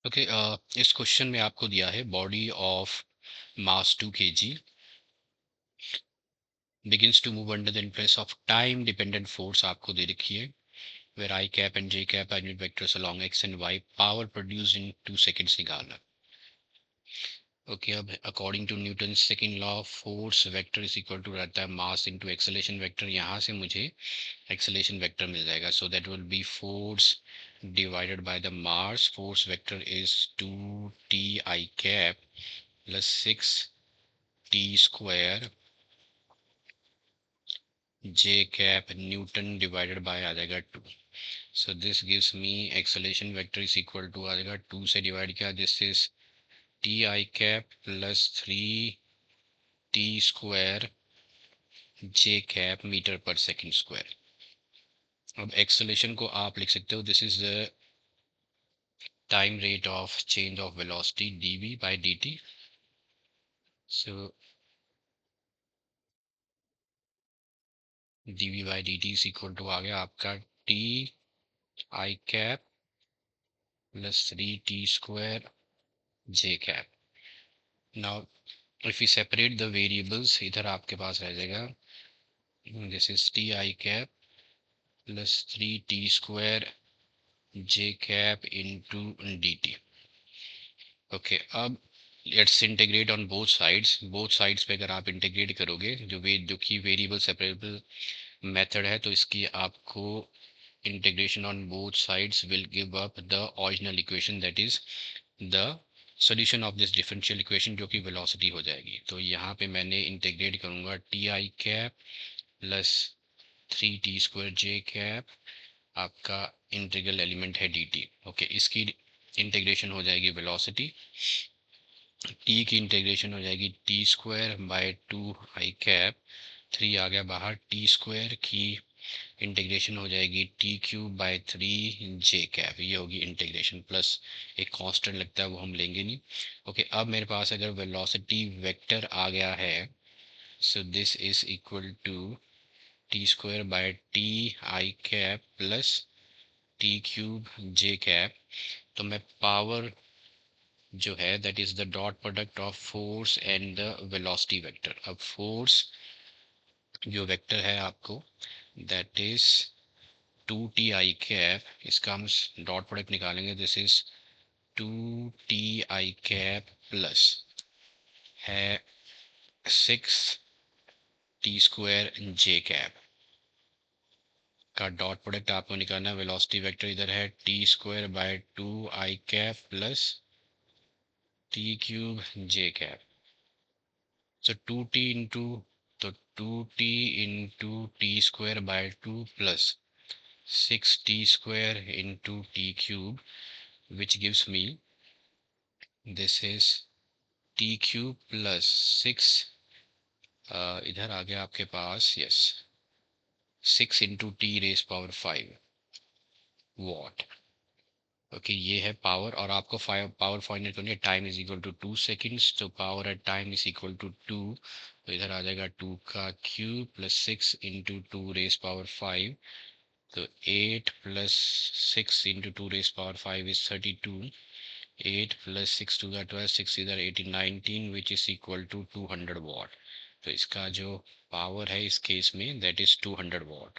Okay, इस question में आपको दिया है body of mass 2 kg begins to move under the influence of time dependent force आपको दे रखी है where I cap and j cap are unit vectors along x and y, power produced in 2 seconds निकालना। Okay, अब according to Newton second law force vector is equal to रहता है mass into acceleration vector. यहाँ से मुझे acceleration vector मिल जाएगा, so that will be force divided by the mass. Force vector is 2 t I cap plus 6 t² j cap newton divided by आ जाएगा 2। So this gives me acceleration vector is equal to आ जाएगा 2 से डिवाइड किया, this is t I cap plus 3 t² j cap metre पर second square. अब acceleration को आप लिख सकते हो, this is the time rate of change of velocity dv by dt। So dv by dt is equal to आ गया आपका t I cap plus 3 t² j cap। Now if you separate the variables, इधर आपके पास रह जाएगा this is t I cap plus 3 t² j cap into dt। Okay, अब let's integrate on both sides पे अगर आप इंटीग्रेट करोगे जो कि वेरिएबल सेपरेबल मेथड है, तो इसकी आपको integration on both sides will give up the original equation, that is the solution of this differential equation, जो कि वेलोसिटी हो जाएगी। तो यहाँ पे मैंने इंटीग्रेट करूँगा t I cap plus 3 t² j cap, आपका इंटीग्रल एलिमेंट है dt। ओके, इसकी इंटीग्रेशन हो जाएगी वेलोसिटी, टी की इंटीग्रेशन हो जाएगी t² बाय 2 I cap, 3 आ गया बाहर, t² की इंटीग्रेशन हो जाएगी t³ बाय 3 j cap, ये होगी इंटीग्रेशन, प्लस एक कांस्टेंट लगता है वो हम लेंगे नहीं। ओके, अब मेरे पास अगर वेलोसिटी वेक्टर आ गया है, so this is equal to t² by t I cap plus t³ j cap। तो मैं पावर जो है that is the dot product of force and the velocity vector. अब फोर्स जो वेक्टर है आपको that is 2 t I cap, इसका हम डॉट प्रोडक्ट निकालेंगे, this is 2 t I cap plus है 6 t² j cap का डॉट प्रोडक्ट आपको निकालना है। वेलोसिटी वेक्टर इधर है t² by 2 I cap plus t³ j cap। So 2t into, तो 2t into t² by 2 plus 6t² into t³ which gives me this is t³ plus 6, इधर आ गया आपके पास, yes, 6 into t⁻⁵ watt. Okay, ये है power, और आपको पावर फाइंड करनी है। Time is equal to 2 seconds, तो power at time is equal to 2, तो इधर आ जाएगा 2 का क्यूब प्लस 6 इंटू 2⁻⁵, तो 8 plus 6 into 2⁻⁵ is 32, 8 plus 6 to the 12, 6 इधर 18 19 which is equal to 200 watt. तो इसका जो पावर है इस केस में दैट इज 200 वॉट।